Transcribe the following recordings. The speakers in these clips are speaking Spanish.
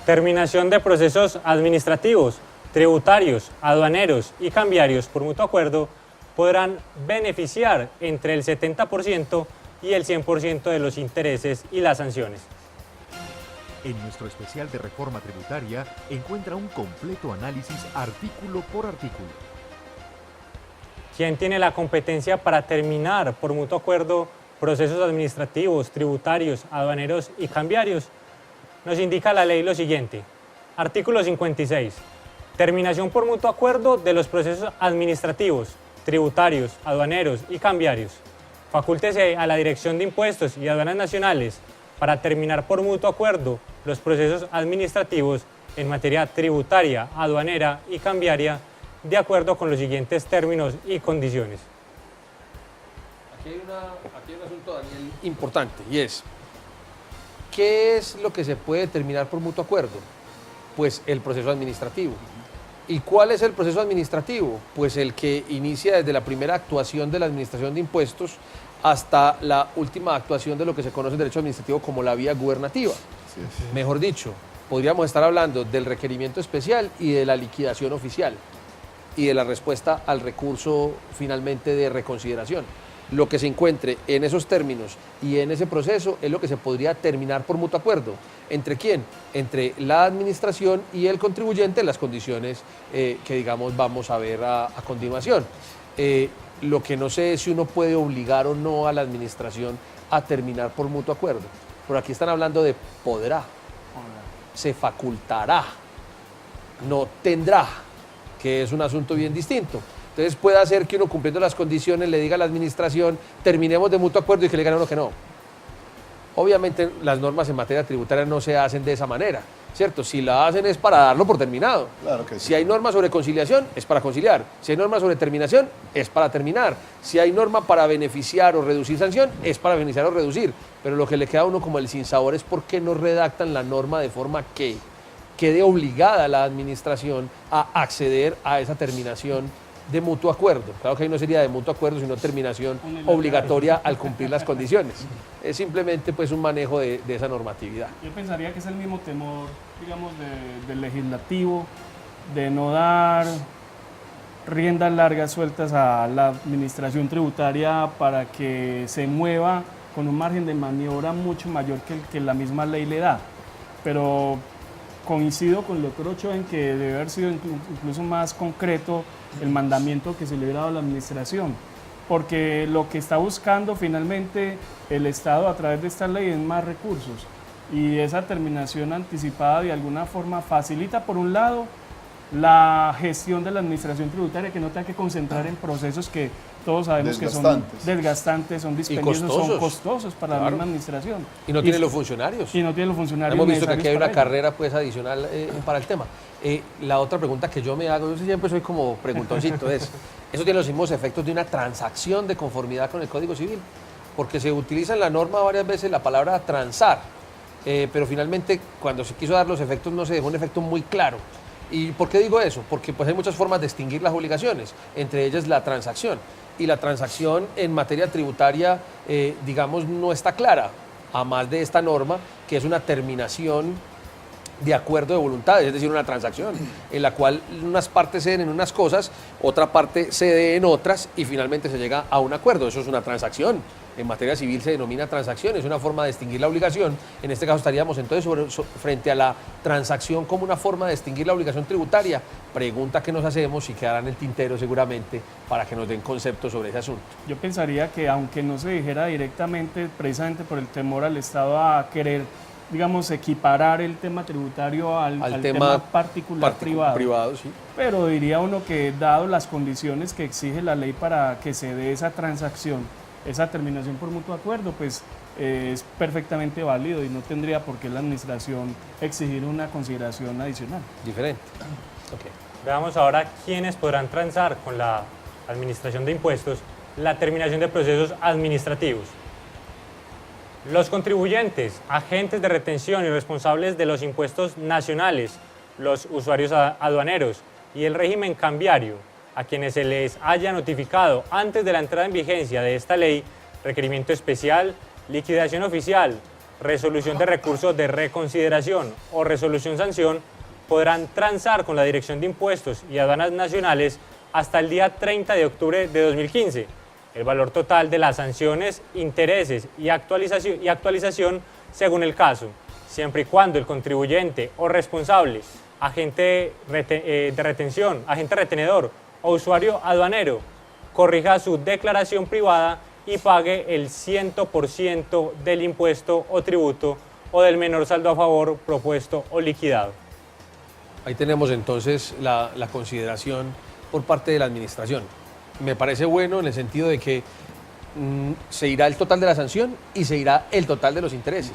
Terminación de procesos administrativos, tributarios, aduaneros y cambiarios por mutuo acuerdo podrán beneficiar entre el 70% y el 100% de los intereses y las sanciones. En nuestro especial de reforma tributaria encuentra un completo análisis artículo por artículo. ¿Quién tiene la competencia para terminar por mutuo acuerdo procesos administrativos, tributarios, aduaneros y cambiarios? Nos indica la ley lo siguiente. Artículo 56. Terminación por mutuo acuerdo de los procesos administrativos, tributarios, aduaneros y cambiarios. Facúltese a la Dirección de Impuestos y Aduanas Nacionales para terminar por mutuo acuerdo los procesos administrativos en materia tributaria, aduanera y cambiaria de acuerdo con los siguientes términos y condiciones. Aquí hay un asunto, Daniel, importante, y es, ¿qué es lo que se puede determinar por mutuo acuerdo? Pues el proceso administrativo. ¿Y cuál es el proceso administrativo? Pues el que inicia desde la primera actuación de la Administración de Impuestos hasta la última actuación de lo que se conoce en derecho administrativo como la vía gubernativa. Sí, sí. Mejor dicho, podríamos estar hablando del requerimiento especial y de la liquidación oficial y de la respuesta al recurso finalmente de reconsideración. Lo que se encuentre en esos términos y en ese proceso es lo que se podría terminar por mutuo acuerdo. ¿Entre quién? Entre la administración y el contribuyente en las condiciones que, digamos, vamos a ver a continuación. Lo que no sé es si uno puede obligar o no a la administración a terminar por mutuo acuerdo. Pero aquí están hablando de podrá, se facultará, no tendrá, que es un asunto bien distinto. Entonces puede hacer que uno, cumpliendo las condiciones, le diga a la administración, terminemos de mutuo acuerdo, y que le digan a uno que no. Obviamente las normas en materia tributaria no se hacen de esa manera, ¿cierto? Si la hacen es para darlo por terminado. Claro que sí. Si hay normas sobre conciliación, es para conciliar. Si hay normas sobre terminación, es para terminar. Si hay norma para beneficiar o reducir sanción, es para beneficiar o reducir. Pero lo que le queda a uno como el sinsabor es por qué no redactan la norma de forma que quede obligada la administración a acceder a esa terminación de mutuo acuerdo. Claro que ahí no sería de mutuo acuerdo, sino terminación obligatoria al cumplir las condiciones. Es simplemente pues un manejo de esa normatividad. Yo pensaría que es el mismo temor, digamos, del legislativo, de no dar riendas largas sueltas a la administración tributaria para que se mueva con un margen de maniobra mucho mayor que el que la misma ley le da. Pero coincido con el doctor Ochoa en que debe haber sido incluso más concreto el mandamiento que se le hubiera dado a la administración, porque lo que está buscando finalmente el Estado a través de esta ley es más recursos, y esa terminación anticipada de alguna forma facilita, por un lado, la gestión de la administración tributaria, que no tenga que concentrar en procesos que todos sabemos que son desgastantes, son dispendiosos, son costosos para la misma administración. Y no tiene los funcionarios. Y no tiene los funcionarios. Hemos visto que aquí hay una ello. carrera pues adicional para el tema. La otra pregunta que yo me hago, yo siempre soy como preguntoncito, es, ¿eso tiene los mismos efectos de una transacción de conformidad con el Código Civil? Porque se utiliza en la norma varias veces la palabra transar, pero finalmente cuando se quiso dar los efectos no se dejó un efecto muy claro. ¿Y por qué digo eso? Porque pues hay muchas formas de extinguir las obligaciones, entre ellas la transacción. Y la transacción en materia tributaria, digamos, no está clara, a más de esta norma, que es una terminación de acuerdo de voluntades, es decir, una transacción en la cual unas partes ceden en unas cosas, otra parte cede en otras y finalmente se llega a un acuerdo. Eso es una transacción. En materia civil se denomina transacción, es una forma de extinguir la obligación. En este caso estaríamos entonces frente a la transacción como una forma de extinguir la obligación tributaria. Pregunta que nos hacemos y quedará en el tintero seguramente para que nos den conceptos sobre ese asunto. Yo pensaría que aunque no se dijera directamente, precisamente por el temor al Estado a querer, digamos, equiparar el tema tributario al tema particular privado, sí. Pero diría uno que dado las condiciones que exige la ley para que se dé esa transacción, esa terminación por mutuo acuerdo, pues es perfectamente válido y no tendría por qué la administración exigir una consideración adicional. Diferente. Okay. Veamos ahora quiénes podrán transar con la Administración de Impuestos la terminación de procesos administrativos. Los contribuyentes, agentes de retención y responsables de los impuestos nacionales, los usuarios aduaneros y el régimen cambiario, a quienes se les haya notificado antes de la entrada en vigencia de esta ley requerimiento especial, liquidación oficial, resolución de recurso de reconsideración o resolución sanción, podrán transar con la Dirección de Impuestos y Aduanas Nacionales hasta el día 30 de octubre de 2015. El valor total de las sanciones, intereses y actualización según el caso, siempre y cuando el contribuyente o responsable, agente de retención, agente retenedor o usuario aduanero corrija su declaración privada y pague el 100% del impuesto o tributo o del menor saldo a favor propuesto o liquidado. Ahí tenemos entonces la consideración por parte de la administración. Me parece bueno en el sentido de que se irá el total de la sanción y se irá el total de los intereses.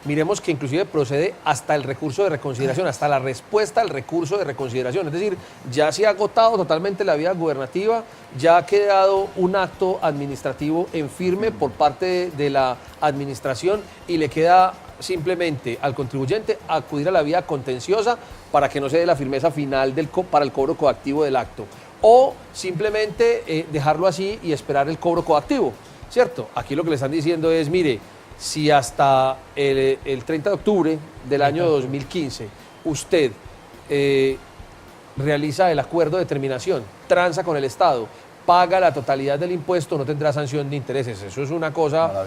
Miremos que inclusive procede hasta el recurso de reconsideración, hasta la respuesta al recurso de reconsideración. Es decir, ya se ha agotado totalmente la vía gubernativa, ya ha quedado un acto administrativo en firme por parte de la administración y le queda simplemente al contribuyente acudir a la vía contenciosa para que no se dé la firmeza final para el cobro coactivo del acto. O simplemente dejarlo así y esperar el cobro coactivo, ¿cierto? Aquí lo que le están diciendo es, mire, si hasta el 30 de octubre del año 2015 usted realiza el acuerdo de terminación, transa con el Estado, paga la totalidad del impuesto, no tendrá sanción de intereses. Eso es una cosa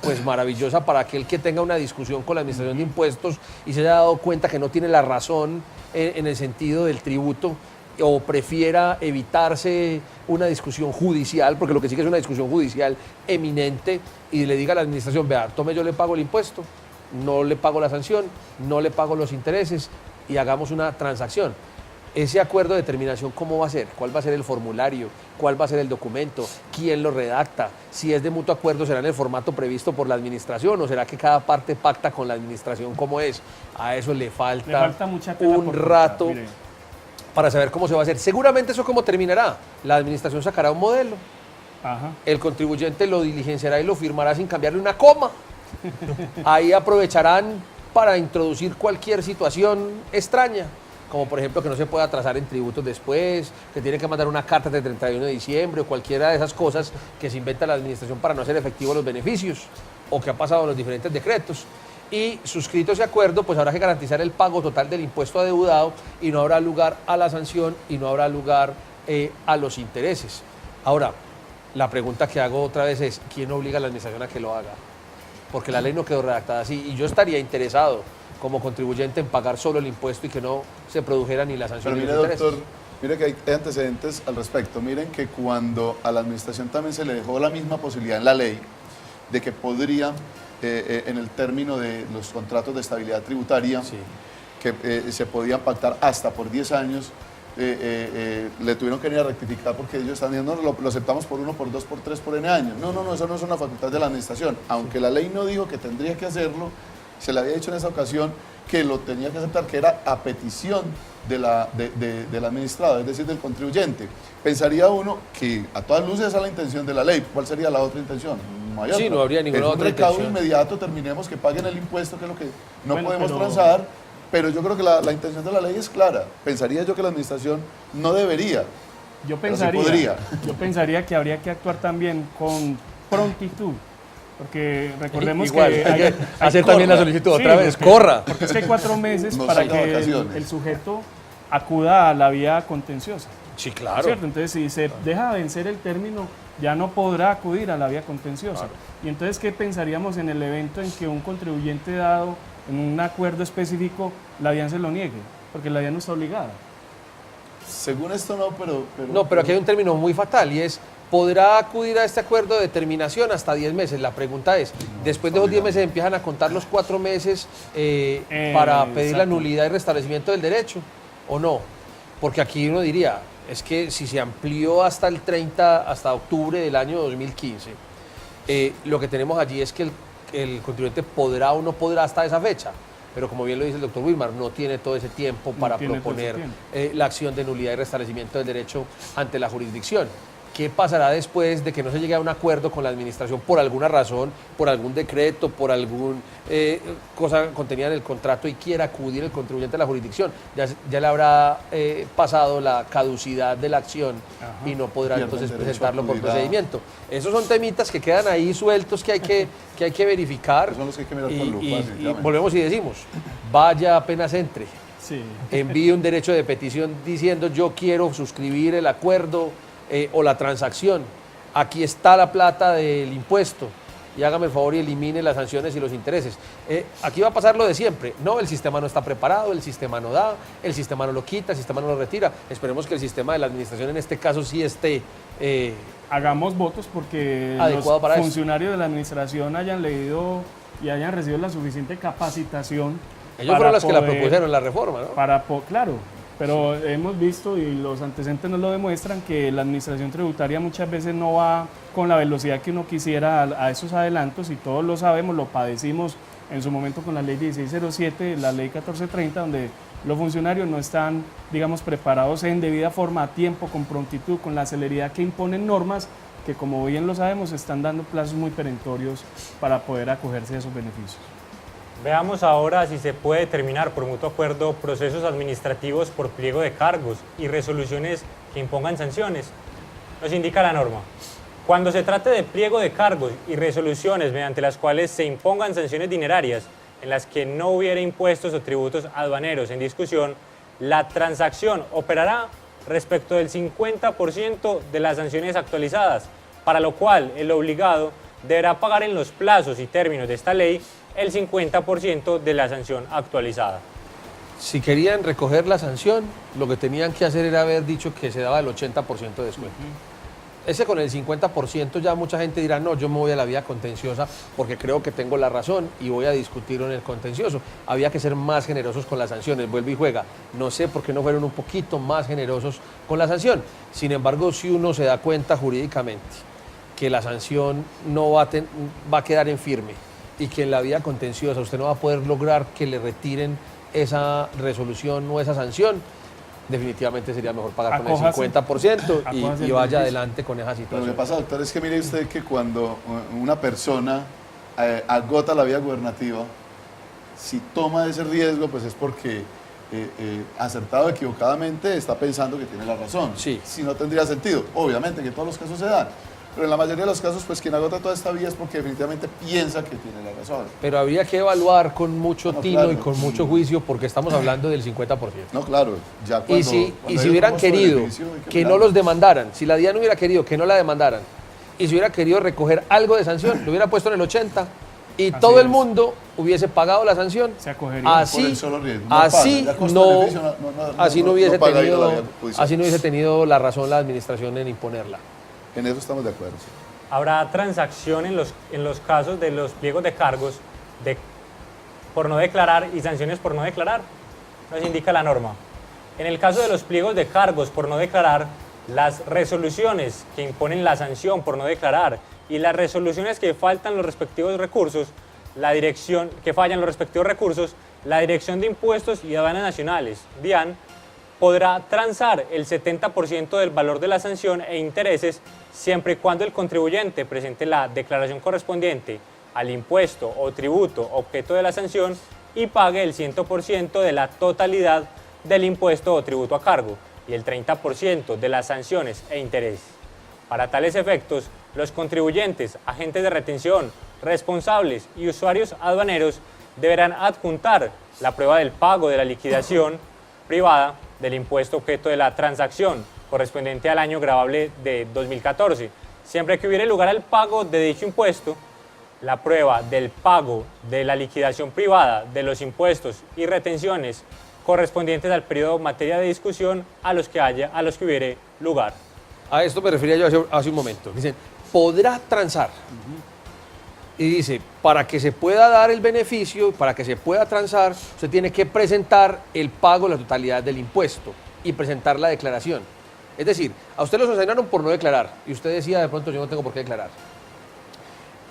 pues maravillosa para aquel que tenga una discusión con la Administración de Impuestos y se haya dado cuenta que no tiene la razón en el sentido del tributo, o prefiera evitarse una discusión judicial, porque lo que sí que es una discusión judicial eminente, y le diga a la administración, vea, tome, yo le pago el impuesto, no le pago la sanción, no le pago los intereses y hagamos una transacción. Ese acuerdo de terminación, ¿cómo va a ser? ¿Cuál va a ser el formulario? ¿Cuál va a ser el documento? ¿Quién lo redacta? Si es de mutuo acuerdo, ¿será en el formato previsto por la administración o será que cada parte pacta con la administración cómo es? A eso le falta mucha tela un por rato cortar, mire. Para saber cómo se va a hacer. Seguramente eso cómo terminará. La administración sacará un modelo, Ajá. el contribuyente lo diligenciará y lo firmará sin cambiarle una coma. Ahí aprovecharán para introducir cualquier situación extraña, como por ejemplo que no se pueda atrasar en tributos después, que tiene que mandar una carta de 31 de diciembre o cualquiera de esas cosas que se inventa la administración para no hacer efectivos los beneficios o que ha pasado en los diferentes decretos. Y suscrito ese acuerdo, pues habrá que garantizar el pago total del impuesto adeudado y no habrá lugar a la sanción y no habrá lugar a los intereses. Ahora, la pregunta que hago otra vez es, ¿quién obliga a la administración a que lo haga? Porque la ley no quedó redactada así y yo estaría interesado como contribuyente en pagar solo el impuesto y que no se produjera ni la sanción Pero ni mire, los intereses. doctor, mire que hay antecedentes al respecto. Miren que cuando a la administración también se le dejó la misma posibilidad en la ley de que podría, en el término de los contratos de estabilidad tributaria, Sí. que se podían pactar hasta por 10 años, le tuvieron que venir a rectificar porque ellos están diciendo, no, lo aceptamos por 1, por 2, por 3, por N años. No, eso no es una facultad de la administración. Aunque la ley no dijo que tendría que hacerlo, se le había dicho en esa ocasión que lo tenía que aceptar, que era a petición del administrado, es decir, del contribuyente. Pensaría uno que a todas luces esa es la intención de la ley. ¿Cuál sería la otra intención? No hay Sí, otra. no habría ninguna es un otra recaudo intención. inmediato, terminemos, que paguen el impuesto, que es lo que no Bueno, podemos pero- transar, pero yo creo que la intención de la ley es clara. Pensaría yo que la administración no debería. Yo Pero sí podría. pensaría que habría que actuar también con prontitud, porque recordemos Igual, que hay que hacer corra. también la solicitud otra vez, porque- corra. Porque es que hay 4 meses No para salga que de vacaciones. el sujeto acuda a la vía contenciosa. Sí, claro. ¿Cierto? Entonces, si se deja vencer el término, ya no podrá acudir a la vía contenciosa. Y entonces, ¿qué pensaríamos en el evento en que un contribuyente dado en un acuerdo específico, la DIAN se lo niegue? Porque la DIAN no está obligada. Según esto no, pero... No, pero aquí hay un término muy fatal y es, ¿podrá acudir a este acuerdo de terminación hasta 10 meses? La pregunta es, después de esos 10 meses empiezan a contar los 4 meses para pedir la exacto. nulidad y restablecimiento del derecho, ¿o no? Porque aquí uno diría, es que si se amplió hasta el 30, hasta octubre del año 2015, lo que tenemos allí es que el contribuyente podrá o no podrá hasta esa fecha. Pero como bien lo dice el doctor Wilmar, no tiene todo ese tiempo para tiene todo ese proponer tiempo. la acción de nulidad y restablecimiento del derecho ante la jurisdicción. ¿qué pasará después de que no se llegue a un acuerdo con la administración por alguna razón, por algún decreto, por alguna cosa contenida en el contrato y quiera acudir el contribuyente a la jurisdicción? Ya le habrá pasado la caducidad de la acción y no podrá Pierde entonces el derecho presentarlo a por acudir a- procedimiento. Esos son temitas que quedan ahí sueltos que hay que verificar. Son los que hay que mirar con lupa, y definitivamente. volvemos y decimos, vaya apenas entre. Sí. Envíe un derecho de petición diciendo yo quiero suscribir el acuerdo o la transacción. Aquí está la plata del impuesto y hágame el favor y elimine las sanciones y los intereses. Aquí va a pasar lo de siempre. No, el sistema no está preparado, el sistema no da, el sistema no lo quita, el sistema no lo retira. Esperemos que el sistema de la administración en este caso sí esté Hagamos votos porque Adecuado los para eso. funcionarios de la administración hayan leído y hayan recibido la suficiente capacitación. ellos fueron los que la poder- propusieron, la reforma, ¿no? Claro, pero hemos visto y los antecedentes nos lo demuestran que la administración tributaria muchas veces no va con la velocidad que uno quisiera a esos adelantos y todos lo sabemos, lo padecimos en su momento con la ley 1607, la ley 1430, donde los funcionarios no están, digamos, preparados en debida forma, a tiempo, con prontitud, con la celeridad que imponen normas que, como bien lo sabemos, están dando plazos muy perentorios para poder acogerse a esos beneficios. Veamos ahora si se puede determinar por mutuo acuerdo procesos administrativos por pliego de cargos y resoluciones que impongan sanciones. Nos indica la norma. Cuando se trate de pliego de cargos y resoluciones mediante las cuales se impongan sanciones dinerarias en las que no hubiera impuestos o tributos aduaneros en discusión, la transacción operará respecto del 50% de las sanciones actualizadas, para lo cual el obligado deberá pagar en los plazos y términos de esta ley el 50% de la sanción actualizada. Si querían recoger la sanción, lo que tenían que hacer era haber dicho que se daba el 80% de descuento. Ese con el 50% ya mucha gente dirá, no, yo me voy a la vía contenciosa porque creo que tengo la razón y voy a discutir en el contencioso. Había que ser más generosos con las sanciones, vuelve y juega. No sé por qué no fueron un poquito más generosos con la sanción. Sin embargo, si uno se da cuenta jurídicamente que la sanción no va a quedar en firme y que en la vía contenciosa usted no va a poder lograr que le retiren esa resolución o esa sanción, definitivamente sería mejor pagar con el Acójase. 50% Acójase y el vaya beneficio. adelante con esa Lo que situación. pasa, doctor, es que mire usted que cuando una persona agota la vía gubernativa, si toma ese riesgo, pues es porque acertado o equivocadamente está pensando que tiene la razón. Sí. Si no tendría sentido. Obviamente que en todos los casos se dan. Pero en la mayoría de los casos, pues quien agota toda esta vía es porque definitivamente piensa que tiene la razón. Pero habría que evaluar con mucho No, tino claro. y con mucho juicio porque estamos hablando del 50%. No, claro, ya cuando... Y si cuando hay hubieran un costo querido beneficio, hay que no mirarlo. los demandaran, si la DIAN hubiera querido que no la demandaran y si hubiera querido recoger algo de sanción, lo hubiera puesto en el 80% y Así todo el es. mundo hubiese pagado la sanción. Se acogería. Por Así, el solo riesgo. No así paga, ya no, costo-beneficio así no no hubiese paga ir a la tenido, vía judicial. así no hubiese tenido la razón la administración en imponerla. En eso estamos de acuerdo. Habrá transacción en los casos de los pliegos de cargos por no declarar y sanciones por no declarar. Nos indica la norma. En el caso de los pliegos de cargos por no declarar, las resoluciones que imponen la sanción por no declarar y las resoluciones que faltan los respectivos recursos, la dirección de Impuestos y Aduanas Nacionales, DIAN, podrá transar el 70% del valor de la sanción e intereses siempre y cuando el contribuyente presente la declaración correspondiente al impuesto o tributo objeto de la sanción y pague el 100% de la totalidad del impuesto o tributo a cargo y el 30% de las sanciones e intereses. Para tales efectos, los contribuyentes, agentes de retención, responsables y usuarios aduaneros deberán adjuntar la prueba del pago de la liquidación privada del impuesto objeto de la transacción correspondiente al año gravable de 2014. Siempre que hubiere lugar al pago de dicho impuesto, la prueba del pago de la liquidación privada de los impuestos y retenciones correspondientes al periodo materia de discusión a los que hubiere lugar. A esto me refería yo hace un momento. Dicen, podrá transar. Y dice, para que se pueda dar el beneficio, para que se pueda transar, usted tiene que presentar el pago de la totalidad del impuesto y presentar la declaración. Es decir, a usted lo sancionaron por no declarar y usted decía de pronto yo no tengo por qué declarar.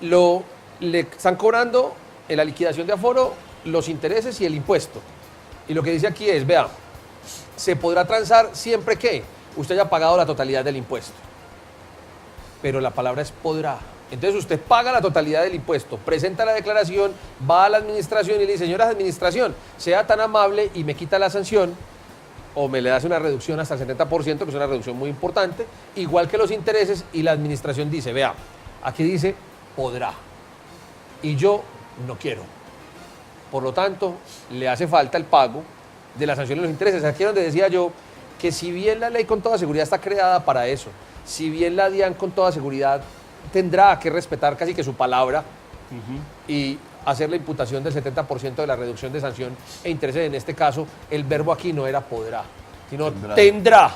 Le están cobrando en la liquidación de aforo los intereses y el impuesto. Y lo que dice aquí es, vea, se podrá transar siempre que usted haya pagado la totalidad del impuesto. pero la palabra es podrá. Entonces usted paga la totalidad del impuesto, presenta la declaración, va a la administración y le dice, señora administración, sea tan amable y me quita la sanción, o me le hace una reducción hasta el 70%, que es una reducción muy importante, igual que los intereses, y la administración dice, vea, aquí dice podrá, y yo no quiero. Por lo tanto, le hace falta el pago de la sanción y los intereses. Aquí es donde decía yo que si bien la ley con toda seguridad está creada para eso, si bien la DIAN con toda seguridad tendrá que respetar casi que su palabra y hacer la imputación del 70% de la reducción de sanción e intereses, en este caso, el verbo aquí no era podrá, sino tendrá,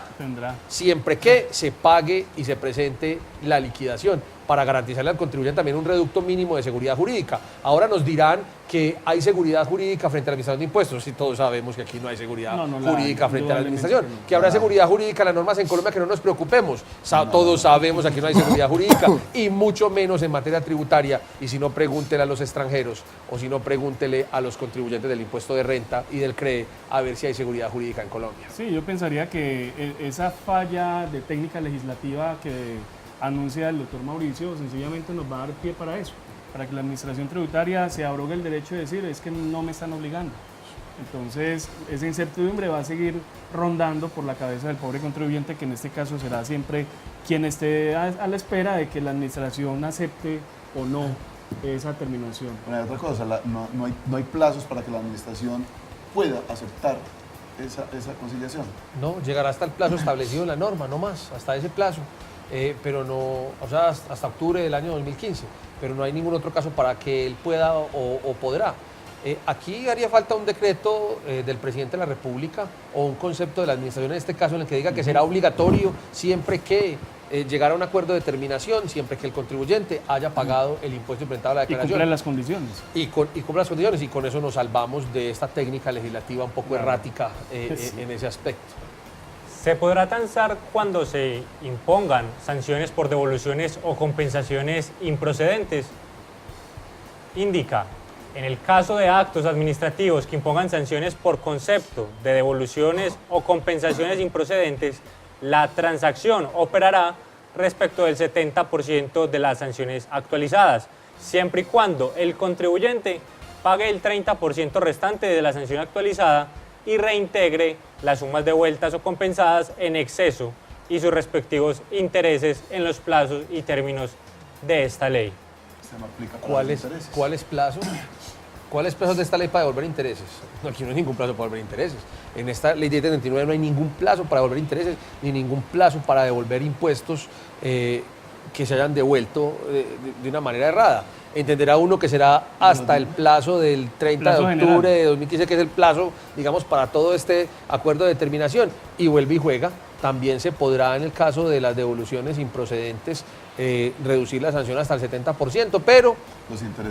siempre que se pague y se presente la liquidación, para garantizarle al contribuyente también un reducto mínimo de seguridad jurídica. Ahora nos dirán que hay seguridad jurídica frente a la administración de impuestos, y todos sabemos que aquí no hay seguridad jurídica frente a la administración. Que habrá seguridad jurídica, las normas en Colombia, que no nos preocupemos. Todos sabemos que aquí no hay seguridad jurídica, y mucho menos en materia tributaria. Y si no, pregúntele a los extranjeros, o si no, pregúntele a los contribuyentes del impuesto de renta y del CREE, a ver si hay seguridad jurídica en Colombia. Sí, yo pensaría que esa falla de técnica legislativa que anuncia el doctor Mauricio sencillamente nos va a dar pie para eso, para que la administración tributaria se abrogue el derecho de decir, es que no me están obligando. Entonces, esa incertidumbre va a seguir rondando por la cabeza del pobre contribuyente, que en este caso será siempre quien esté a la espera de que la administración acepte o no esa terminación. Bueno, hay otra cosa, no hay plazos para que la administración pueda aceptar esa conciliación. No, llegará hasta el plazo establecido en la norma, no más, hasta ese plazo. Pero no, o sea, hasta octubre del año 2015, pero no hay ningún otro caso para que él pueda o podrá. Aquí haría falta un decreto del presidente de la República o un concepto de la administración en este caso, en el que diga que será obligatorio siempre que llegara a un acuerdo de terminación, siempre que el contribuyente haya pagado el impuesto implementado a la declaración. Y cumpla las condiciones. Y cumpla las condiciones, y con eso nos salvamos de esta técnica legislativa un poco errática en ese aspecto. ¿Se podrá transar cuando se impongan sanciones por devoluciones o compensaciones improcedentes? Indica, en el caso de actos administrativos que impongan sanciones por concepto de devoluciones o compensaciones improcedentes, la transacción operará respecto del 70% de las sanciones actualizadas, siempre y cuando el contribuyente pague el 30% restante de la sanción actualizada y reintegre las sumas devueltas o compensadas en exceso y sus respectivos intereses en los plazos y términos de esta ley. ¿Cuáles plazos? ¿Cuáles plazos de esta ley para devolver intereses? No, aquí no hay ningún plazo para devolver intereses. En esta ley de 79 no hay ningún plazo para devolver intereses, ni ningún plazo para devolver impuestos que se hayan devuelto de una manera errada. Entenderá uno que será hasta el plazo del 30 de octubre de 2015, que es el plazo, digamos, para todo este acuerdo de terminación. Y vuelve y juega. También se podrá, en el caso de las devoluciones improcedentes, reducir la sanción hasta el 70%, pero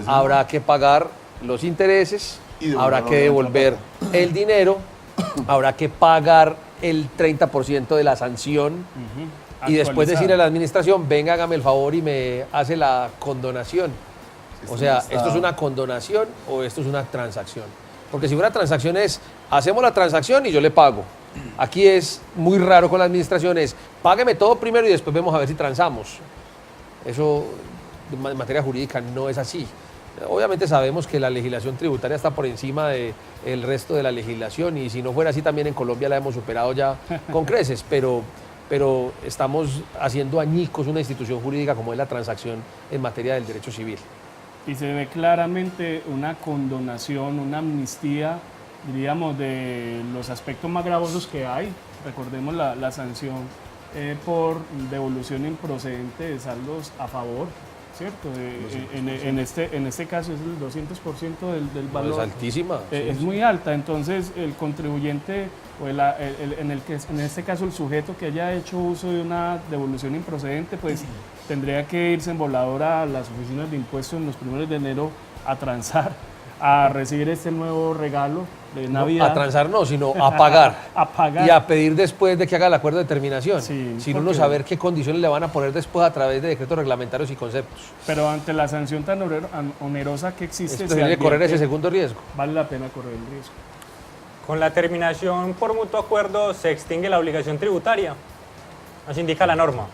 habrá que pagar los intereses, habrá que devolver el dinero, habrá que pagar el 30% de la sanción y después decirle a la administración, venga, hágame el favor y me hace la condonación. O sea, ¿esto es una condonación o esto es una transacción? Porque si una transacción es, hacemos la transacción y yo le pago. Aquí es muy raro con la administración, es, págueme todo primero y después vemos a ver si transamos. Eso en materia jurídica no es así. Obviamente sabemos que la legislación tributaria está por encima del resto de la legislación, y si no fuera así también en Colombia la hemos superado ya con creces, pero estamos haciendo añicos una institución jurídica como es la transacción en materia del derecho civil. Y se ve claramente una condonación, una amnistía, diríamos, de los aspectos más gravosos que hay. Recordemos la sanción por devolución improcedente de saldos a favor, ¿cierto? En este caso es el 200% del valor. No, es altísima. Es muy alta, entonces el contribuyente, o en este caso el sujeto que haya hecho uso de una devolución improcedente, pues tendría que irse en voladora a las oficinas de impuestos en los primeros de enero a transar, a recibir este nuevo regalo de Navidad. No, a transar no, sino a pagar. A pagar. Y a pedir después de que haga el acuerdo de terminación, Sí, sin uno saber qué condiciones le van a poner después a través de decretos reglamentarios y conceptos. Pero ante la sanción tan onerosa que existe, Esto tiene que correr ese segundo riesgo. Vale la pena correr el riesgo. Con la terminación por mutuo acuerdo se extingue la obligación tributaria, nos indica la norma.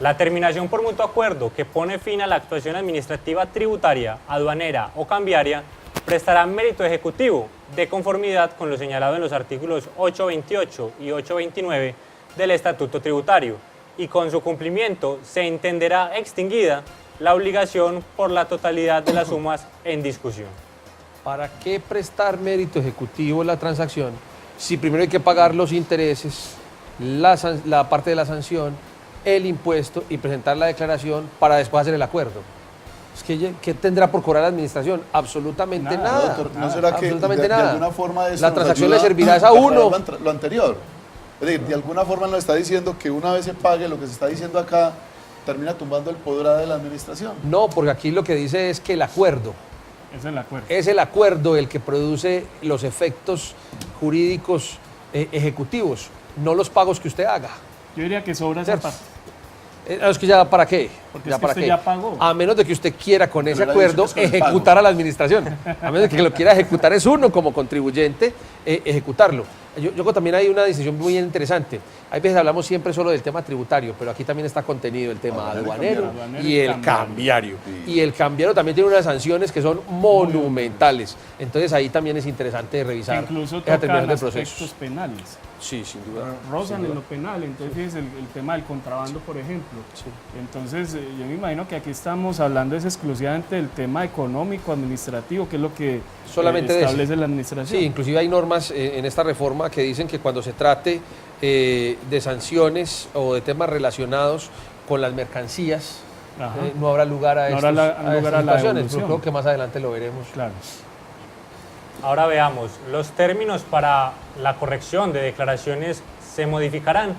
La terminación por mutuo acuerdo que pone fin a la actuación administrativa tributaria, aduanera o cambiaria prestará mérito ejecutivo de conformidad con lo señalado en los artículos 828 y 829 del Estatuto Tributario y con su cumplimiento se entenderá extinguida la obligación por la totalidad de las sumas en discusión. ¿Para qué prestar mérito ejecutivo en la transacción si primero hay que pagar los intereses, la parte de la sanción, el impuesto y presentar la declaración para después hacer el acuerdo? Es que, ¿qué tendrá por cobrar la administración? Absolutamente nada. Doctor, ¿no será que absolutamente de nada. alguna forma eso La nos transacción ayuda le servirá a aclarar uno? lo anterior? Es decir, de alguna forma nos está diciendo que una vez se pague lo que se está diciendo acá, termina tumbando el poder de la administración. No, porque aquí lo que dice es que el acuerdo Es el acuerdo. es el acuerdo el que produce los efectos jurídicos ejecutivos, no los pagos que usted haga. Yo diría que sobra esa ¿Cierto? parte. Es que ya para qué. Porque ¿Ya es que para usted qué? ya pagó. A menos de que usted quiera con ese Pero acuerdo es con el ejecutar pago. a la administración. A menos de que lo quiera ejecutar es uno como contribuyente, ejecutarlo. Yo creo que también hay una decisión muy interesante. Hay veces hablamos siempre solo del tema tributario, pero aquí también está contenido el tema aduanero cambiario. y el cambiario. Y el cambiario también tiene unas sanciones que son monumentales. Entonces ahí también es interesante revisar Incluso esa terminación tocan del proceso. aspectos penales. Sí, sin duda. Rozan sin en duda. lo penal, entonces fíjese el tema del contrabando, por ejemplo. Sí. Entonces yo me imagino que aquí estamos hablando es exclusivamente del tema económico, administrativo, que es lo que Solamente de ese. establece la administración. Sí, inclusive hay normas en esta reforma que dicen que cuando se trate de sanciones o de temas relacionados con las mercancías, Ajá. no habrá lugar a, No estos, habrá a lugar estas a la situaciones, pero devolución. creo que más adelante lo veremos. Claro. Ahora veamos, los términos para la corrección de declaraciones se modificarán.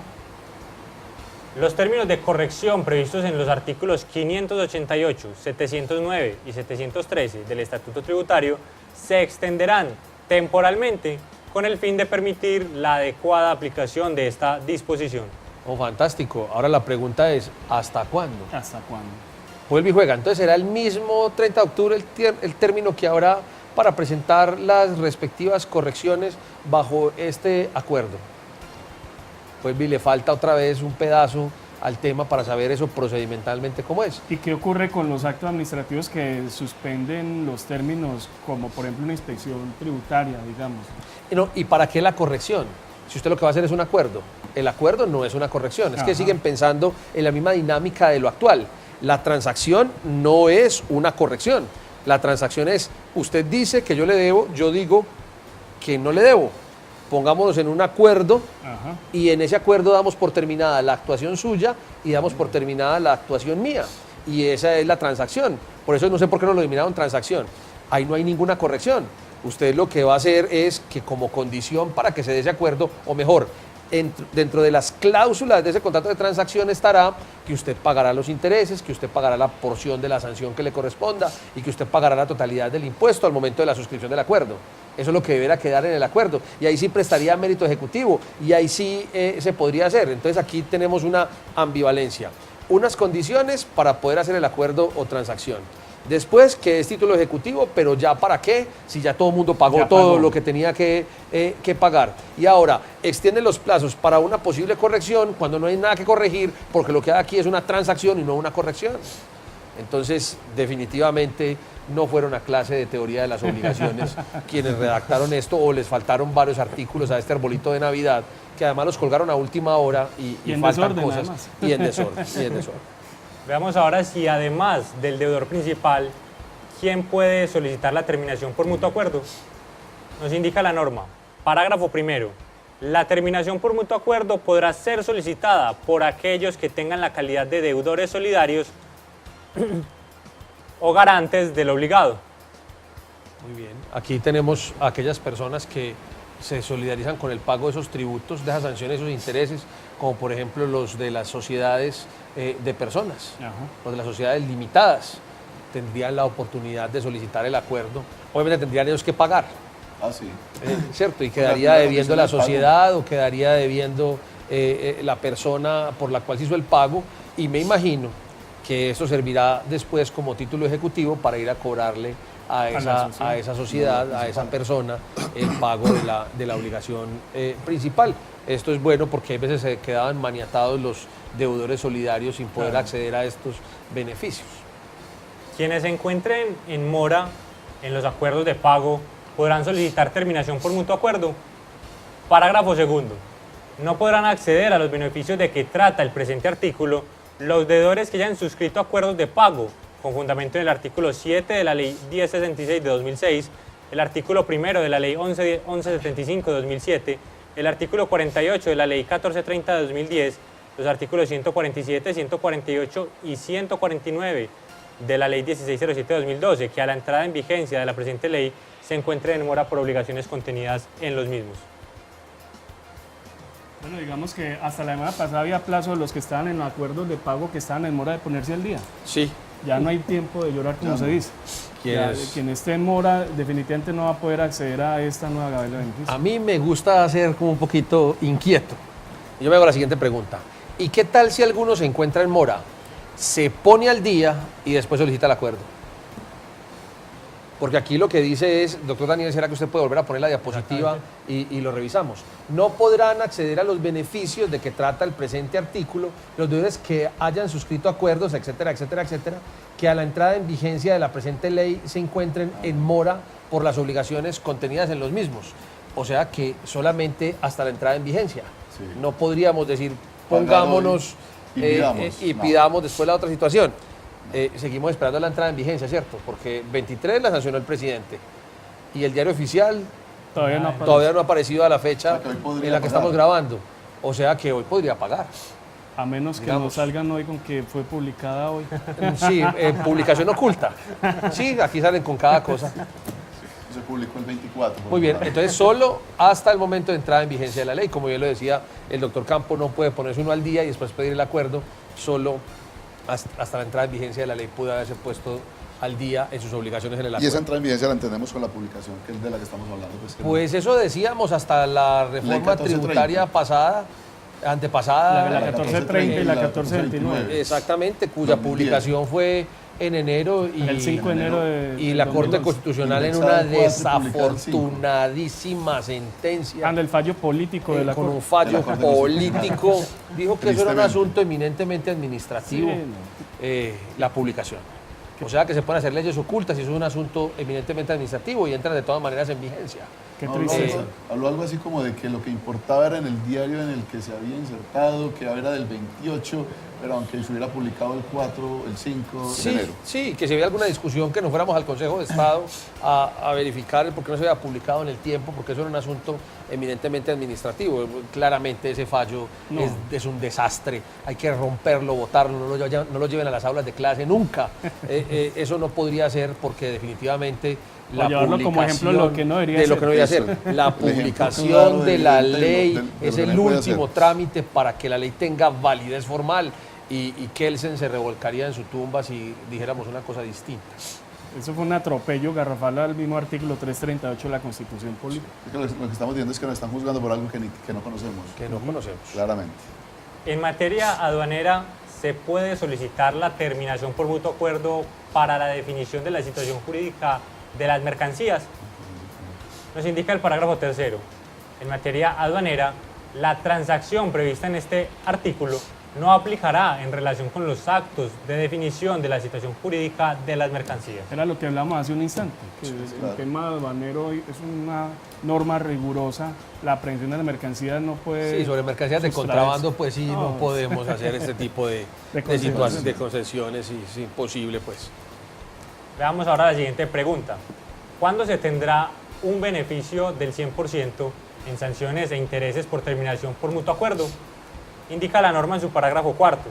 Los términos de corrección previstos en los artículos 588, 709 y 713 del Estatuto Tributario se extenderán temporalmente con el fin de permitir la adecuada aplicación de esta disposición. Oh, fantástico. Ahora la pregunta es, ¿hasta cuándo? ¿Hasta cuándo? Vuelve y juega. Entonces será el mismo 30 de octubre el término que habrá para presentar las respectivas correcciones bajo este acuerdo. Vuelve y le falta otra vez un pedazo al tema para saber eso procedimentalmente cómo es. ¿Y qué ocurre con los actos administrativos que suspenden los términos, como por ejemplo una inspección tributaria, digamos? No, ¿y para qué la corrección? Si usted lo que va a hacer es un acuerdo. El acuerdo no es una corrección. Es que Ajá. siguen pensando en la misma dinámica de lo actual. La transacción no es una corrección. La transacción es, usted dice que yo le debo, yo digo que no le debo. Pongámonos en un acuerdo Ajá. y en ese acuerdo damos por terminada la actuación suya y damos por terminada la actuación mía. Y esa es la transacción. Por eso no sé por qué no lo denominaron transacción. Ahí no hay ninguna corrección. Usted lo que va a hacer es que como condición para que se dé ese acuerdo, o mejor, dentro de las cláusulas de ese contrato de transacción estará que usted pagará los intereses, que usted pagará la porción de la sanción que le corresponda y que usted pagará la totalidad del impuesto al momento de la suscripción del acuerdo. Eso es lo que deberá quedar en el acuerdo. Y ahí sí prestaría mérito ejecutivo y ahí sí se podría hacer. Entonces aquí tenemos una ambivalencia. Unas condiciones para poder hacer el acuerdo o transacción. Después, que es título ejecutivo, pero ya para qué, si ya todo el mundo pagó Ya todo pagó. lo que tenía que pagar. Y ahora, extienden los plazos para una posible corrección cuando no hay nada que corregir, porque lo que hay aquí es una transacción y no una corrección. Entonces, definitivamente no fueron a clase de teoría de las obligaciones quienes redactaron esto, o les faltaron varios artículos a este arbolito de Navidad, que además los colgaron a última hora y Y en faltan desorden, cosas. además. Y en desorden, y en desorden. Veamos ahora si además del deudor principal, ¿quién puede solicitar la terminación por mutuo acuerdo? Nos indica la norma. Parágrafo primero. La terminación por mutuo acuerdo podrá ser solicitada por aquellos que tengan la calidad de deudores solidarios o garantes del obligado. Muy bien. Aquí tenemos a aquellas personas que se solidarizan con el pago de esos tributos, de esas sanciones, esos intereses, como por ejemplo los de las sociedades de personas, Ajá. los de las sociedades limitadas, tendrían la oportunidad de solicitar el acuerdo. Obviamente tendrían ellos que pagar, Ah, sí. ¿cierto? Y la quedaría primera debiendo la condición del sociedad o quedaría debiendo la persona por la cual se hizo el pago, y me imagino que eso servirá después como título ejecutivo para ir a cobrarle a esa sociedad, a esa persona, el pago de la obligación principal. Esto es bueno porque a veces se quedaban maniatados los deudores solidarios sin poder acceder a estos beneficios. Quienes se encuentren en mora en los acuerdos de pago podrán solicitar terminación por mutuo acuerdo. Parágrafo segundo. No podrán acceder a los beneficios de que trata el presente artículo los deudores que hayan suscrito acuerdos de pago con fundamento en el artículo 7 de la Ley 1066 de 2006, el artículo 1 de la Ley 1175 de 2007, el artículo 48 de la Ley 1430 de 2010, los artículos 147, 148 y 149 de la Ley 1607 de 2012, que a la entrada en vigencia de la presente ley se encuentren en mora por obligaciones contenidas en los mismos. Bueno, digamos que hasta la semana pasada había plazo de los que estaban en los acuerdos de pago que estaban en mora de ponerse al día. Sí. Ya no hay tiempo de llorar, como se dice. Quien esté en mora definitivamente no va a poder acceder a esta nueva gabela de beneficios. A mí me gusta ser como un poquito inquieto. Yo me hago la siguiente pregunta. ¿Y qué tal si alguno se encuentra en mora, se pone al día y después solicita el acuerdo? Porque aquí lo que dice es, doctor Daniel, ¿será que usted puede volver a poner la diapositiva y lo revisamos? No podrán acceder a los beneficios de que trata el presente artículo los deudores que hayan suscrito acuerdos, etcétera, etcétera, etcétera, que a la entrada en vigencia de la presente ley se encuentren en mora por las obligaciones contenidas en los mismos. O sea que solamente hasta la entrada en vigencia. Sí. No podríamos decir, pongámonos y pidamos después la otra situación. Seguimos esperando la entrada en vigencia, ¿cierto? Porque 23 la sancionó el presidente y el diario oficial todavía no ha aparecido a la fecha en la que estamos grabando. O sea que hoy podría pagar. A menos que no salgan hoy con que fue publicada hoy. Sí, publicación oculta. Sí, aquí salen con cada cosa. Se publicó el 24. Muy bien, entonces solo hasta el momento de entrada en vigencia de la ley. Como bien lo decía el doctor Campo, no puede ponerse uno al día y después pedir el acuerdo, solo hasta la entrada en vigencia de la ley puede haberse puesto al día en sus obligaciones en el acuerdo. Y esa entrada en vigencia la entendemos con la publicación, que es de la que estamos hablando. Pues eso decíamos hasta la reforma tributaria antepasada. La 1430 y la 1429. Exactamente, cuya publicación fue en enero y el 5 de enero y la Corte Constitucional en una desafortunadísima sentencia el fallo político de la con Corte. un fallo político dijo que eso era un asunto eminentemente administrativo, la publicación. O sea que se pueden hacer leyes ocultas y eso es un asunto eminentemente administrativo y entran de todas maneras en vigencia. Qué tristeza. Habló algo así como de que lo que importaba era en el diario en el que se había insertado, que era del 28, pero aunque se hubiera publicado el 4, el 5 de enero. Sí, que si había alguna discusión que nos fuéramos al Consejo de Estado a verificar por qué no se había publicado en el tiempo, porque eso era un asunto eminentemente administrativo. Claramente ese fallo es un desastre, hay que romperlo, votarlo, no lo lleven a las aulas de clase nunca. Eso no podría ser porque definitivamente la llevarlo como ejemplo de lo que no debería ser. La publicación de la ley es el último trámite para que la ley tenga validez formal y Kelsen se revolcaría en su tumba si dijéramos una cosa distinta. Eso fue un atropello garrafal al mismo artículo 338 de la Constitución Política. Lo que estamos viendo es que nos están juzgando por algo que no conocemos. Que no conocemos. Claramente. En materia aduanera, se puede solicitar la terminación por mutuo acuerdo para la definición de la situación jurídica de las mercancías. Nos indica el parágrafo tercero. En materia aduanera, la transacción prevista en este artículo no aplicará en relación con los actos de definición de la situación jurídica de las mercancías. Era lo que hablamos hace un instante, que el tema aduanero es una norma rigurosa, la aprehensión de la mercancía no puede... Sí, sobre mercancías de contrabando, pues sí, no podemos hacer este tipo de concesiones y es imposible, pues. Veamos ahora la siguiente pregunta. ¿Cuándo se tendrá un beneficio del 100% en sanciones e intereses por terminación por mutuo acuerdo? Indica la norma en su parágrafo cuarto.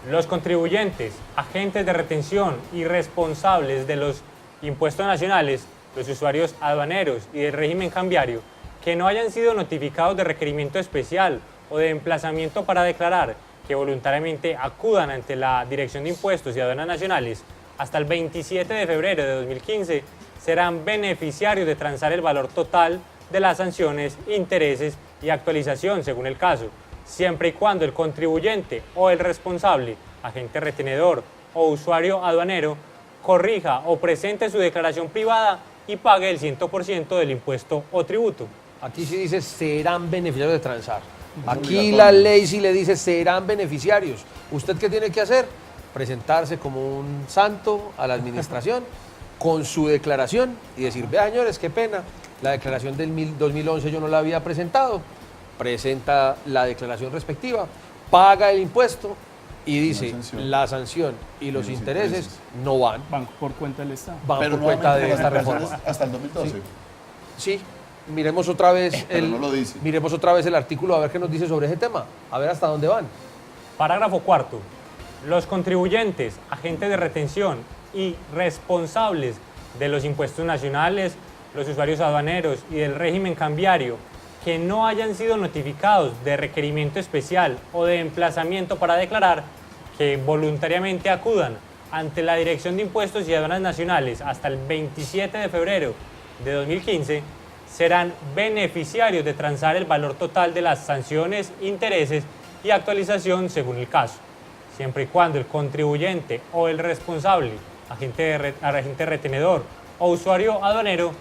Los contribuyentes, agentes de retención y responsables de los impuestos nacionales, los usuarios aduaneros y del régimen cambiario, que no hayan sido notificados de requerimiento especial o de emplazamiento para declarar, que voluntariamente acudan ante la Dirección de Impuestos y Aduanas Nacionales hasta el 27 de febrero de 2015, serán beneficiarios de transar el valor total de las sanciones, intereses y actualización según el caso, siempre y cuando el contribuyente o el responsable, agente retenedor o usuario aduanero corrija o presente su declaración privada y pague el 100% del impuesto o tributo. Aquí sí dice serán beneficiarios de transar. Aquí obligatorio. la ley sí le dice serán beneficiarios. ¿Usted qué tiene que hacer? Presentarse como un santo a la administración con su declaración y decir, vea señores, qué pena, la declaración del 2011 yo no la había presentado. Presenta la declaración respectiva, paga el impuesto y dice la sanción y los intereses no van por cuenta del Estado. por cuenta nuevamente de las esta declaraciones reforma. hasta el 2012. Sí, miremos otra vez Pero no lo dice. miremos otra vez el artículo a ver qué nos dice sobre ese tema, a ver hasta dónde van. Parágrafo cuarto. Los contribuyentes, agentes de retención y responsables de los impuestos nacionales, los usuarios aduaneros y del régimen cambiario que no hayan sido notificados de requerimiento especial o de emplazamiento para declarar, que voluntariamente acudan ante la Dirección de Impuestos y Aduanas Nacionales hasta el 27 de febrero de 2015, serán beneficiarios de transar el valor total de las sanciones, intereses y actualización según el caso, siempre y cuando el contribuyente o el responsable, agente retenedor o usuario aduanero,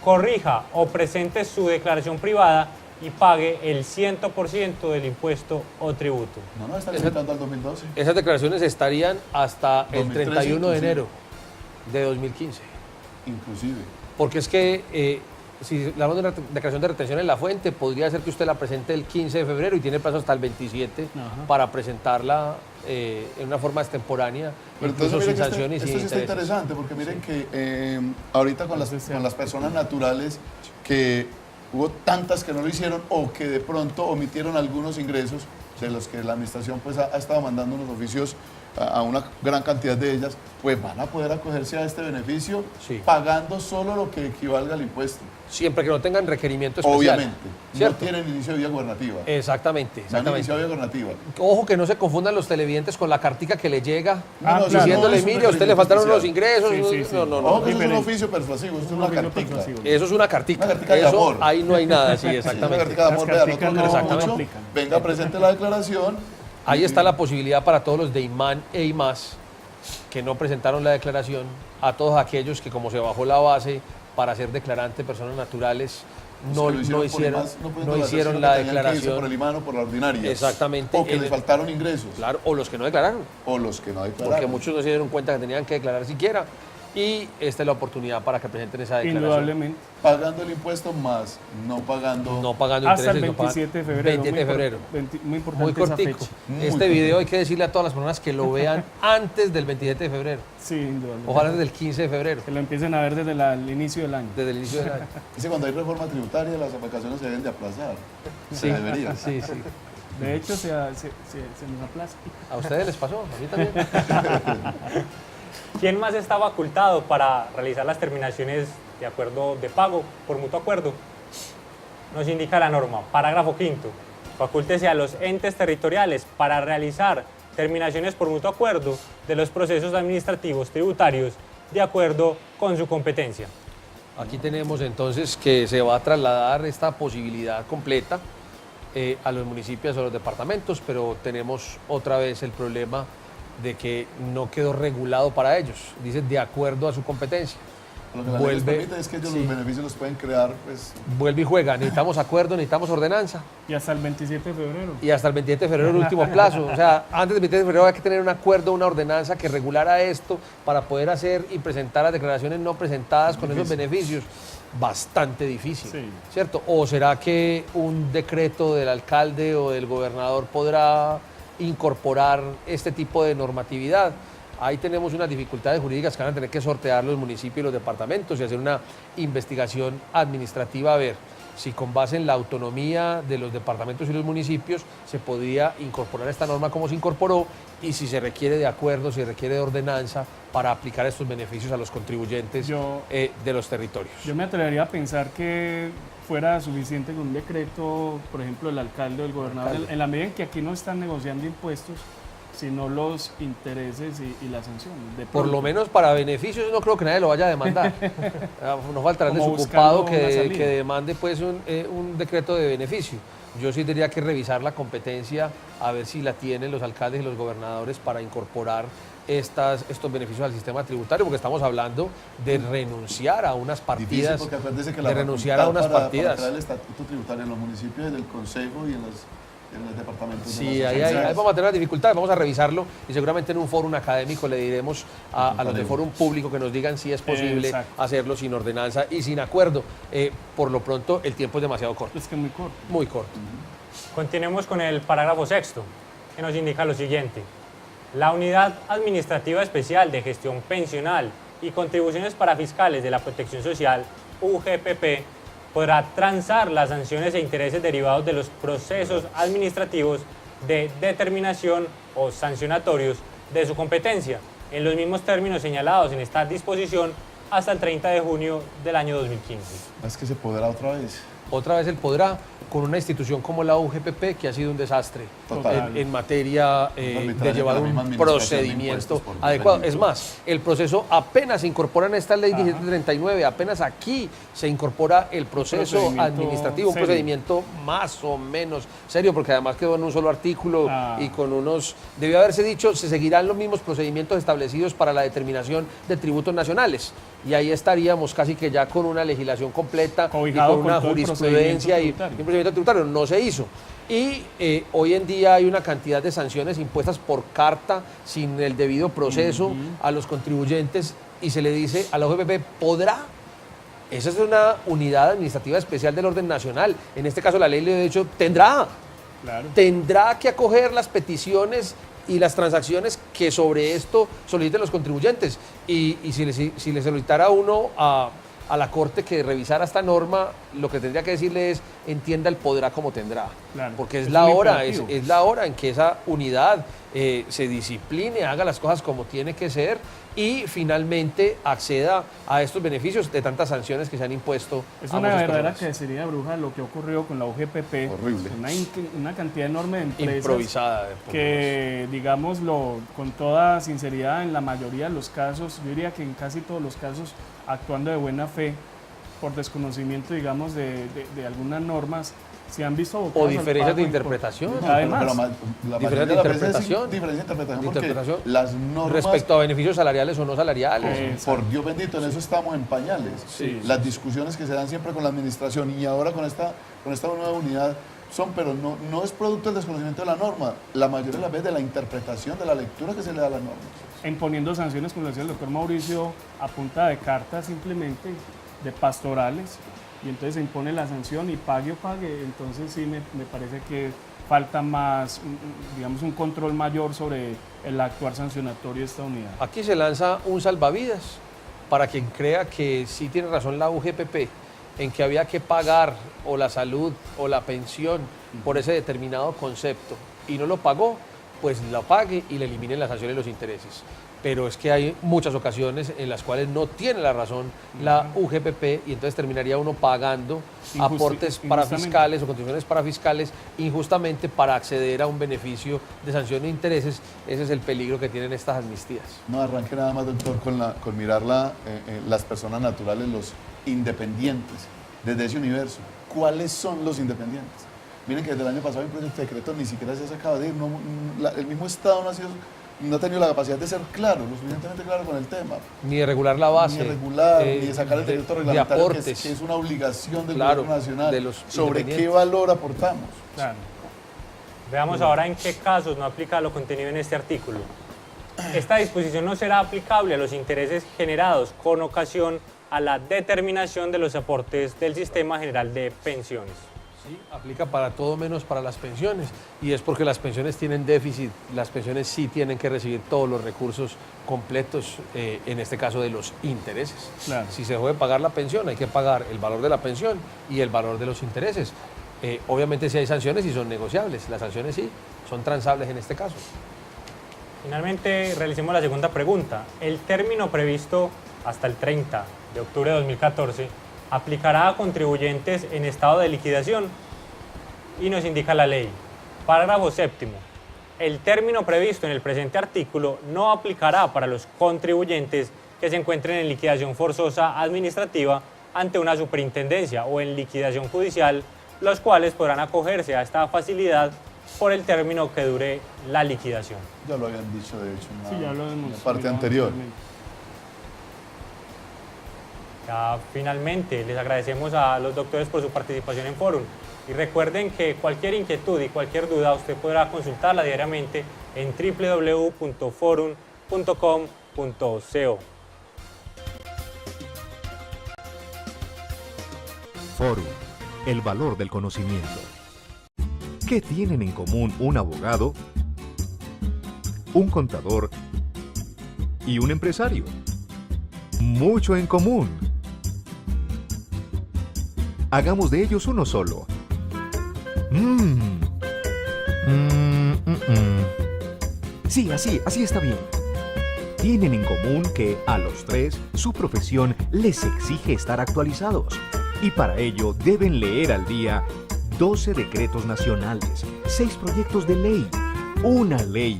corrija o presente su declaración privada y pague el 100% del impuesto o tributo. No, está limitando al 2012. Esas declaraciones estarían hasta el 2013 31 de inclusive. enero de 2015. Inclusive. Porque es que si hablamos de una declaración de retención en la fuente, podría ser que usted la presente el 15 de febrero y tiene plazo hasta el 27 para presentarla en una forma extemporánea, Pero incluso entonces, sin miren que sanciones y esto sí está intereses. interesante, porque miren que ahorita con las personas naturales que hubo tantas que no lo hicieron o que de pronto omitieron algunos ingresos de los que la administración pues ha estado mandando unos oficios a una gran cantidad de ellas, pues van a poder acogerse a este beneficio Sí. pagando solo lo que equivalga al impuesto. Siempre que no tengan requerimiento especial. Obviamente, ¿cierto? no tienen inicio de vía gubernativa. Exactamente, No han iniciado exactamente. vía gubernativa. Ojo que no se confundan los televidentes con la cartica que le llega No, no, diciéndole, no es un mire, a usted le requerimiento faltaron especial. unos ingresos. Sí, sí, sí. No, no, no. Ojo que eso es un diferente. oficio persuasivo, esto es una oficio cartica. persuasivo. Eso es una cartica. Una cartica de Eso, amor. ahí no hay nada, sí, Sí, una exactamente. cartica de amor, Las vean, carticas nosotros queremos no mucho, aplican. venga, presente la declaración. Ahí está la posibilidad para todos los de IMAN e IMAS que no presentaron la declaración, a todos aquellos que como se bajó la base para ser declarante de personas naturales, no, Los que lo no hicieron, por IMAS, no poniendo hicieron sino la que tenían que irse declaración. por el imán o por la ordinaria. Exactamente. O que les faltaron ingresos. Claro, o los que no declararon, O los que no declararon. porque muchos no se dieron cuenta que tenían que declarar siquiera. Y esta es la oportunidad para que presenten esa declaración. Indudablemente. Pagando el impuesto más, no pagando. No pagando Hasta el intereses, no 27 de pagan- febrero. 27 de febrero. Muy importante Muy esa cortico. fecha. Muy Este video hay que decirle a todas las personas que lo vean antes del 27 de febrero. Sí, indudablemente. Ojalá desde el 15 de febrero, Que lo empiecen a ver desde el inicio del año. desde el inicio del año. Dice, cuando hay reforma tributaria, las vacaciones se deben de aplazar. Se debería. Sí, sí. De hecho, se nos aplaza. ¿A ustedes les pasó? A mí también. ¿Quién más está facultado para realizar las terminaciones de acuerdo de pago por mutuo acuerdo? Nos indica la norma, parágrafo quinto. Facúltese a los entes territoriales para realizar terminaciones por mutuo acuerdo de los procesos administrativos tributarios de acuerdo con su competencia. Aquí tenemos entonces que se va a trasladar esta posibilidad completa a los municipios o a los departamentos, pero tenemos otra vez el problema de que no quedó regulado para ellos. Dice de acuerdo a su competencia. Lo que la ley les Vuelve- permite es que ellos sí. los beneficios los pueden crear, pues, Vuelve y juega. Necesitamos acuerdo, necesitamos ordenanza. Y hasta el 27 de febrero. Y hasta el 27 de febrero el último plazo. O sea, antes del 27 de febrero hay que tener un acuerdo, una ordenanza que regulara esto para poder hacer y presentar las declaraciones no presentadas con esos beneficios. Bastante difícil, Sí. ¿cierto? ¿O será que un decreto del alcalde o del gobernador podrá incorporar este tipo de normatividad? Ahí tenemos unas dificultades jurídicas que van a tener que sortear los municipios y los departamentos y hacer una investigación administrativa a ver si con base en la autonomía de los departamentos y los municipios se podría incorporar esta norma como se incorporó y si se requiere de acuerdo, si se requiere de ordenanza para aplicar estos beneficios a los contribuyentes de los territorios. Yo me atrevería a pensar que fuera suficiente con un decreto, por ejemplo, del alcalde o del gobernador, en la medida en que aquí no están negociando impuestos, sino los intereses y la sanción. De Por lo pronto. menos para beneficios no creo que nadie lo vaya a demandar. No faltará el Como desocupado buscando una salida. que demande pues un decreto de beneficio. Yo sí tendría que revisar la competencia a ver si la tienen los alcaldes y los gobernadores para incorporar estos beneficios al sistema tributario, porque estamos hablando de renunciar a unas Difícil, partidas, porque acuérdese que de la renunciar a facultad unas para partidas. crear el estatuto tributario en los municipios, en el consejo y en los departamentos. Sí, de las ahí sociedades. vamos a tener las dificultades, vamos a revisarlo y seguramente en un fórum académico le diremos a los de fórum público que nos digan si es posible Exacto. hacerlo sin ordenanza y sin acuerdo. Por lo pronto el tiempo es demasiado corto, Es que es muy corto. muy corto. Continuemos con el parágrafo sexto, que nos indica lo siguiente. La Unidad Administrativa Especial de Gestión Pensional y Contribuciones Parafiscales de la Protección Social, UGPP, podrá transar las sanciones e intereses derivados de los procesos administrativos de determinación o sancionatorios de su competencia, en los mismos términos señalados en esta disposición hasta el 30 de junio del año 2015. Es que se podrá otra vez. Otra vez él podrá, con una institución como la UGPP, que ha sido un desastre Total. en materia de Arbitraria llevar con la misma un administración de procedimiento impuestos por adecuado. delito. Es más, el proceso apenas se incorpora en esta ley 1739, apenas aquí se incorpora el proceso procedimiento administrativo, un serio. procedimiento más o menos serio, porque además quedó en un solo artículo Ah. y con unos... Debió haberse dicho, se seguirán los mismos procedimientos establecidos para la determinación de tributos nacionales. Y ahí estaríamos casi que ya con una legislación completa Cobijado y con una con todo el jurisprudencia y procedimiento un procedimiento tributario. No se hizo. Y hoy en día hay una cantidad de sanciones impuestas por carta sin el debido proceso a los contribuyentes y se le dice a la OGPP, podrá. Esa es una unidad administrativa especial del orden nacional. En este caso la ley de hecho tendrá que acoger las peticiones y las transacciones que sobre esto soliciten los contribuyentes. Y si le solicitara uno a la Corte que revisara esta norma, lo que tendría que decirle es, entienda el podrá como tendrá. Claro, Porque es es la un hora, imperativo. es la hora en que esa unidad se discipline, haga las cosas como tiene que ser y finalmente acceda a estos beneficios de tantas sanciones que se han impuesto. Es a una muchas verdadera personas. cacería bruja lo que ocurrió con la UGPP. Horrible. Una cantidad enorme de empresas Improvisada. que, digámoslo, con toda sinceridad, en la mayoría de los casos, yo diría que en casi todos los casos, actuando de buena fe, por desconocimiento, digamos, de algunas normas, se han visto abocados O al diferencias pago de y interpretación. No, Además, pero la diferente mayoría de las veces interpretación. es diferencia de interpretación, De porque interpretación. las normas, Respecto a beneficios salariales o no salariales. por Dios bendito, en eso estamos en pañales. Sí, Las discusiones que se dan siempre con la administración y ahora con esta nueva unidad son, pero no es producto del desconocimiento de la norma, la mayoría de las veces de la interpretación, de la lectura que se le da a las normas. imponiendo sanciones, como lo decía el doctor Mauricio, a punta de cartas simplemente, de pastorales, y entonces se impone la sanción y pague o pague. Entonces sí me parece que falta más, digamos, un control mayor sobre el actuar sancionatorio de esta unidad. Aquí se lanza un salvavidas para quien crea que sí tiene razón la UGPP en que había que pagar o la salud o la pensión por ese determinado concepto y no lo pagó, pues lo pague y le eliminen las sanciones y los intereses. Pero es que hay muchas ocasiones en las cuales no tiene la razón la UGPP y entonces terminaría uno pagando aportes parafiscales o contribuciones parafiscales injustamente para acceder a un beneficio de sanción e intereses. Ese es el peligro que tienen estas amnistías. No arranque nada más, doctor, con mirar las personas naturales, los independientes, desde ese universo. ¿Cuáles son los independientes? Miren que desde el año pasado hay un proyecto de decreto, ni siquiera se ha sacado de ir, el mismo Estado no ha tenido la capacidad de ser claro, lo suficientemente claro con el tema. Ni de regular la base. Ni de regular, ni de sacar el decreto reglamentario, que aportes. es una obligación del Claro, gobierno nacional, de los sobre qué independientes. valor aportamos. Claro. Veamos ahora en qué casos no aplica lo contenido en este artículo. Esta disposición no será aplicable a los intereses generados con ocasión a la determinación de los aportes del Sistema General de Pensiones. Sí, aplica para todo menos para las pensiones y es porque las pensiones tienen déficit, las pensiones sí tienen que recibir todos los recursos completos, en este caso de los intereses. Claro. Si se dejó de pagar la pensión hay que pagar el valor de la pensión y el valor de los intereses. Obviamente sí hay sanciones y son negociables, las sanciones sí son transables en este caso. Finalmente, realicemos la segunda pregunta. El término previsto hasta el 30 de octubre de 2014 aplicará a contribuyentes en estado de liquidación y nos indica la ley. Parágrafo séptimo. El término previsto en el presente artículo no aplicará para los contribuyentes que se encuentren en liquidación forzosa administrativa ante una superintendencia o en liquidación judicial, los cuales podrán acogerse a esta facilidad por el término que dure la liquidación. Ya lo habían dicho, de hecho, Sí, ya lo en hemos la parte mirado anterior. anteriormente. Ya, finalmente, les agradecemos a los doctores por su participación en Forum y recuerden que cualquier inquietud y cualquier duda usted podrá consultarla diariamente en www.forum.com.co. Forum, el valor del conocimiento. ¿Qué tienen en común un abogado, un contador y un empresario? Mucho en común. Hagamos de ellos uno solo. Sí, así está bien. Tienen en común que a los tres su profesión les exige estar actualizados y para ello deben leer al día 12 decretos nacionales, 6 proyectos de ley, una ley,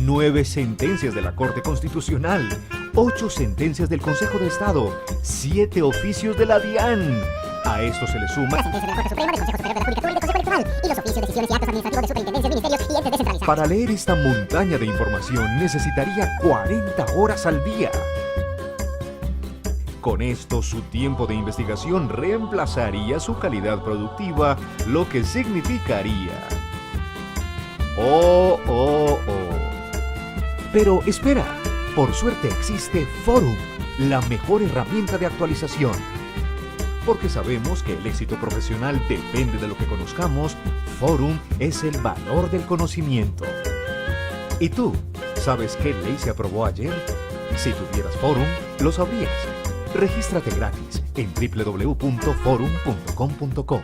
9 sentencias de la Corte Constitucional, 8 sentencias del Consejo de Estado, 7 oficios de la DIAN. A esto se le suma la sentencia de la Corte Suprema, del Consejo Superior del Judicatura y del Consejo Electoral, y los oficios, decisiones y actos administrativos de superintendencias, ministerios y entes descentralizados. Para leer esta montaña de información necesitaría 40 horas al día. Con esto, su tiempo de investigación reemplazaría su calidad productiva, lo que significaría... Pero espera, por suerte existe Forum, la mejor herramienta de actualización. Porque sabemos que el éxito profesional depende de lo que conozcamos, Forum es el valor del conocimiento. ¿Y tú? ¿Sabes qué ley se aprobó ayer? Si tuvieras Forum, lo sabrías. Regístrate gratis en www.forum.com.co.